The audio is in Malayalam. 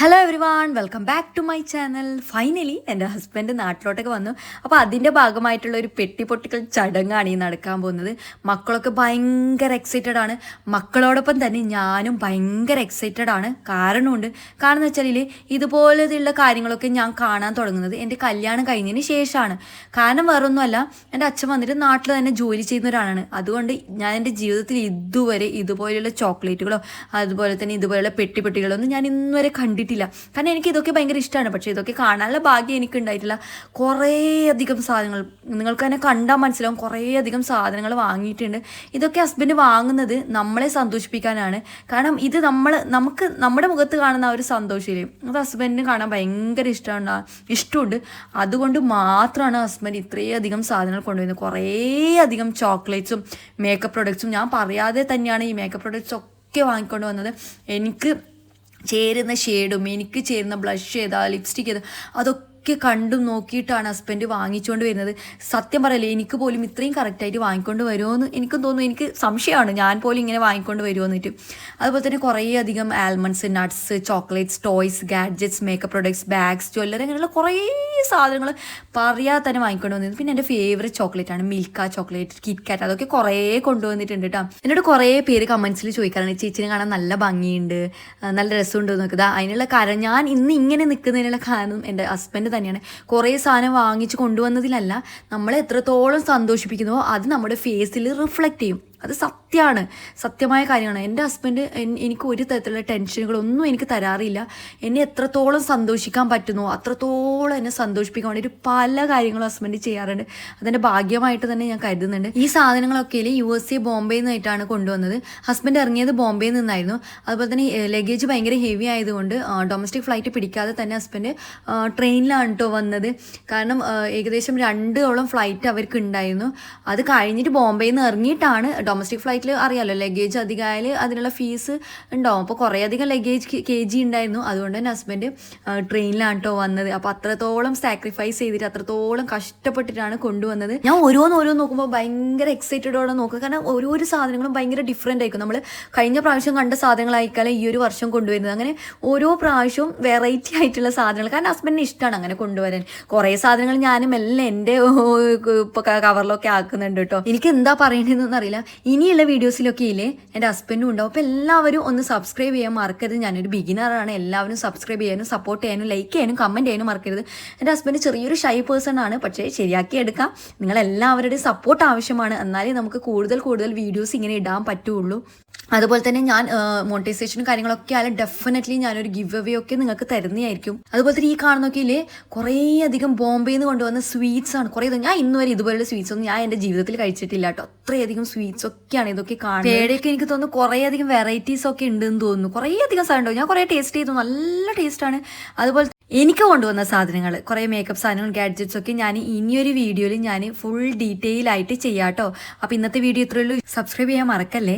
Hello everyone, welcome back to my channel. Finally എൻ്റെ ഹസ്ബൻഡ് നാട്ടിലോട്ടൊക്കെ വന്നു. അപ്പോൾ അതിൻ്റെ ഭാഗമായിട്ടുള്ള ഒരു പെട്ടിപ്പൊട്ടിക്കൽ ചടങ്ങാണ് ഈ നടക്കാൻ പോകുന്നത്. മക്കളൊക്കെ ഭയങ്കര എക്സൈറ്റഡ് ആണ്. മക്കളോടൊപ്പം തന്നെ ഞാനും ഭയങ്കര എക്സൈറ്റഡ് ആണ്. കാരണം എന്ന് വെച്ചാൽ ഇതുപോലെയുള്ള കാര്യങ്ങളൊക്കെ ഞാൻ കാണാൻ തുടങ്ങുന്നത് എൻ്റെ കല്യാണം കഴിഞ്ഞതിന് ശേഷമാണ്. കാരണം വേറൊന്നുമല്ല, എൻ്റെ അച്ഛൻ വന്നിട്ട് നാട്ടിൽ തന്നെ ജോലി ചെയ്യുന്ന ഒരാളാണ്. അതുകൊണ്ട് ഞാൻ എൻ്റെ ജീവിതത്തിൽ ഇതുവരെ ഇതുപോലെയുള്ള ചോക്ലേറ്റുകളോ അതുപോലെ തന്നെ ഇതുപോലെയുള്ള പെട്ടിപ്പൊട്ടികളൊന്നും ഞാൻ ഇന്നുവരെ കണ്ടിട്ടില്ല. കാരണം എനിക്ക് ഇതൊക്കെ ഭയങ്കര ഇഷ്ടമാണ്. പക്ഷേ ഇതൊക്കെ കാണാനുള്ള ഭാഗ്യം എനിക്ക് ഉണ്ടായിട്ടില്ല. കുറേയധികം സാധനങ്ങൾ നിങ്ങൾക്ക് തന്നെ കണ്ടാൽ മനസ്സിലാവും. കുറേയധികം സാധനങ്ങൾ വാങ്ങിയിട്ടുണ്ട്. ഇതൊക്കെ ഹസ്ബൻഡ് വാങ്ങുന്നത് നമ്മളെ സന്തോഷിപ്പിക്കാനാണ്. കാരണം ഇത് നമുക്ക് നമ്മുടെ മുഖത്ത് കാണുന്ന ആ ഒരു സന്തോഷമില്ലേ, അത് ഹസ്ബൻഡിന് കാണാൻ ഭയങ്കര ഇഷ്ടമുണ്ട്. അതുകൊണ്ട് മാത്രമാണ് ഹസ്ബൻഡ് ഇത്രയധികം സാധനങ്ങൾ കൊണ്ടുവരുന്നത്. കുറേയധികം ചോക്ലേറ്റ്സും മേക്കപ്പ് പ്രൊഡക്ട്സും ഞാൻ പറയാതെ തന്നെയാണ് ഈ മേക്കപ്പ് പ്രൊഡക്ട്സ് ഒക്കെ വാങ്ങിക്കൊണ്ട് വന്നത്. എനിക്ക് ചേരുന്ന ഷെയ്ഡും എനിക്ക് ചേരുന്ന ബ്ലഷ് ഏതാ ലിപ്സ്റ്റിക് ഏതാ അതൊക്കെ കണ്ടും നോക്കിയിട്ടാണ് ഹസ്ബൻഡ് വാങ്ങിച്ചുകൊണ്ട് വരുന്നത്. സത്യം പറയല്ലേ, എനിക്ക് പോലും ഇത്രയും കറക്റ്റായിട്ട് വാങ്ങിക്കൊണ്ട് വരുമോയെന്ന് എനിക്കും തോന്നുന്നു. എനിക്ക് സംശയമാണ് ഞാൻ പോലും ഇങ്ങനെ വാങ്ങിക്കൊണ്ട് വരുമോയെന്നിട്ട്. അതുപോലെ തന്നെ കുറേയധികം almonds, nuts, chocolates, toys, gadgets, makeup products, bags, jewellery, അങ്ങനെയുള്ള കുറേ സാധനങ്ങൾ പറയാതെ തന്നെ വാങ്ങിക്കൊണ്ട് വന്നത്. പിന്നെ എൻ്റെ ഫേവറേറ്റ് ചോക്ലേറ്റാണ് മിൽക്ക ചോക്ലേറ്റ്, കിറ്റ്കാറ്റ്, അതൊക്കെ കുറേ കൊണ്ടുവന്നിട്ടുണ്ട് കേട്ടോ. എന്നോട് കുറേ പേര് കമൻസിൽ ചോദിക്കാറുണ്ട്, ചേച്ചിനെ കാണാൻ നല്ല ഭംഗിയുണ്ട്, നല്ല രസമുണ്ട് നോക്കുക. അതിനുള്ള കാരണം, ഞാൻ ഇന്ന് ഇങ്ങനെ നിൽക്കുന്നതിനുള്ള കാരണം എൻ്റെ ഹസ്ബൻഡ് തന്നെയാണ്. കുറേ സാധനം വാങ്ങിച്ച് കൊണ്ടുവന്നതിലല്ല, നമ്മളെ എത്രത്തോളം സന്തോഷിപ്പിക്കുന്നുവോ അത് നമ്മുടെ ഫേസിൽ റിഫ്ലക്റ്റ് ചെയ്യും. അത് സത്യമാണ്, സത്യമായ കാര്യമാണ്. എൻ്റെ ഹസ്ബൻഡ് എനിക്ക് ഒരു തരത്തിലുള്ള ടെൻഷനുകളൊന്നും എനിക്ക് തരാറില്ല. എന്നെ എത്രത്തോളം സന്തോഷിക്കാൻ പറ്റുന്നോ അത്രത്തോളം എന്നെ സന്തോഷിപ്പിക്കാൻ വേണ്ടിയിട്ട് പല കാര്യങ്ങളും ഹസ്ബൻഡ് ചെയ്യാറുണ്ട്. അതെൻ്റെ ഭാഗ്യമായിട്ട് തന്നെ ഞാൻ കരുതുന്നുണ്ട്. ഈ സാധനങ്ങളൊക്കെ USA ബോംബെയിൽ നിന്നായിട്ടാണ് കൊണ്ടുവന്നത്. ഹസ്ബൻഡ് ഇറങ്ങിയത് ബോംബെയിൽ നിന്നായിരുന്നു. അതുപോലെ തന്നെ ലഗേജ് ഭയങ്കര ഹെവി ആയതുകൊണ്ട് ഡൊമസ്റ്റിക് ഫ്ലൈറ്റ് പിടിക്കാതെ തന്നെ ഹസ്ബൻഡ് ട്രെയിനിലാണ് കേട്ടോ വന്നത്. കാരണം ഏകദേശം 2 ഫ്ലൈറ്റ് അവർക്ക് ഉണ്ടായിരുന്നു. അത് കഴിഞ്ഞിട്ട് ബോംബെയിൽ നിന്ന് ഇറങ്ങിയിട്ടാണ്. ഡൊമസ്റ്റിക് ഫ്ലൈറ്റിൽ അറിയാമല്ലോ, ലഗേജ് അധികമായാൽ അതിനുള്ള ഫീസ് ഉണ്ടാവും. അപ്പോൾ കുറേയധികം ലഗേജ് KG ഉണ്ടായിരുന്നു. അതുകൊണ്ട് തന്നെ ഹസ്ബൻഡ് ട്രെയിനിലാണ് കേട്ടോ വന്നത്. അപ്പോൾ അത്രത്തോളം സാക്രിഫൈസ് ചെയ്തിട്ട് അത്രത്തോളം കഷ്ടപ്പെട്ടിട്ടാണ് കൊണ്ടുവന്നത്. ഞാൻ ഓരോന്ന് നോക്കുമ്പോൾ ഭയങ്കര എക്സൈറ്റഡോടെ നോക്കുക. കാരണം ഓരോരോ സാധനങ്ങളും ഭയങ്കര ഡിഫറെൻ്റ് ആയിരിക്കും. നമ്മൾ കഴിഞ്ഞ പ്രാവശ്യം കണ്ട സാധനങ്ങളായിക്കാലം ഈ ഒരു വർഷം കൊണ്ടുവരുന്നത്. അങ്ങനെ ഓരോ പ്രാവശ്യവും വെറൈറ്റി ആയിട്ടുള്ള സാധനങ്ങൾ. കാരണം ഹസ്ബൻഡിന് ഇഷ്ടമാണ് അങ്ങനെ കൊണ്ടുവരാൻ. കുറേ സാധനങ്ങൾ ഞാനും എല്ലാം എൻ്റെ കവറിലൊക്കെ ആക്കുന്നുണ്ട് കേട്ടോ. എനിക്ക് എന്താ പറയേണ്ടതെന്നൊന്നും അറിയില്ല. ഇനിയുള്ള വീഡിയോസിലൊക്കെ എൻ്റെ ഹസ്ബൻഡും ഉണ്ടാവും. അപ്പോൾ എല്ലാവരും ഒന്ന് സബ്സ്ക്രൈബ് ചെയ്യാൻ മറക്കരുത്. ഞാനൊരു ബിഗിനറാണ്. എല്ലാവരും സബ്സ്ക്രൈബ് ചെയ്യാനും സപ്പോർട്ട് ചെയ്യാനും ലൈക്ക് ചെയ്യാനും കമൻറ്റ് ചെയ്യാനും മറക്കരുത്. എൻ്റെ ഹസ്ബൻഡ് ചെറിയൊരു ഷൈ പേഴ്സൺ ആണ്, പക്ഷേ ശരിയാക്കി എടുക്കാം. നിങ്ങളെല്ലാവരുടെയും സപ്പോർട്ട് ആവശ്യമാണ്. എന്നാലേ നമുക്ക് കൂടുതൽ വീഡിയോസ് ഇങ്ങനെ ഇടാൻ പറ്റുള്ളൂ. അതുപോലെ തന്നെ ഞാൻ മോണിറ്റൈസേഷനും കാര്യങ്ങളൊക്കെ ആയാലും ഡെഫിനറ്റ്ലി ഞാനൊരു ഗിവ് അവേ ഒക്കെ നിങ്ങൾക്ക് തരുന്നതായിരിക്കും. അതുപോലെ തന്നെ ഈ കാണുന്നൊക്കെ കുറേയധികം ബോംബെയിൽ നിന്ന് കൊണ്ടുവന്ന സ്വീറ്റ്സ് ആണ്. കുറേ ഞാൻ ഇന്നുവരെ ഇതുപോലുള്ള സ്വീറ്റ്സ് ഒന്നും ഞാൻ എൻ്റെ ജീവിതത്തിൽ കഴിച്ചിട്ടില്ല കേട്ടോ. അത്രയധികം സ്വീറ്റ്സ് ഒക്കെയാണ് ഇതൊക്കെ കാണുന്നത്. പേടയൊക്കെ എനിക്ക് തോന്നുന്നു കുറേയധികം വെറൈറ്റീസ് ഒക്കെ ഉണ്ടെന്ന് തോന്നുന്നു. കുറേയധികം സാധനം ഉണ്ടാവും. ഞാൻ കുറേ ടേസ്റ്റ് ചെയ്തു, നല്ല ടേസ്റ്റാണ്. അതുപോലെ എനിക്ക് കൊണ്ടുവന്ന സാധനങ്ങൾ, കുറേ മേക്കപ്പ് സാധനങ്ങൾ, ഗാഡ്ജറ്റ്സ് ഒക്കെ ഞാൻ ഇനിയൊരു വീഡിയോയിൽ ഞാൻ ഫുൾ ഡീറ്റെയിൽ ആയിട്ട് ചെയ്യാം കേട്ടോ. അപ്പോൾ ഇന്നത്തെ വീഡിയോ ഇത്രയേ ഉള്ളൂ. സബ്സ്ക്രൈബ് ചെയ്യാൻ മറക്കല്ലേ.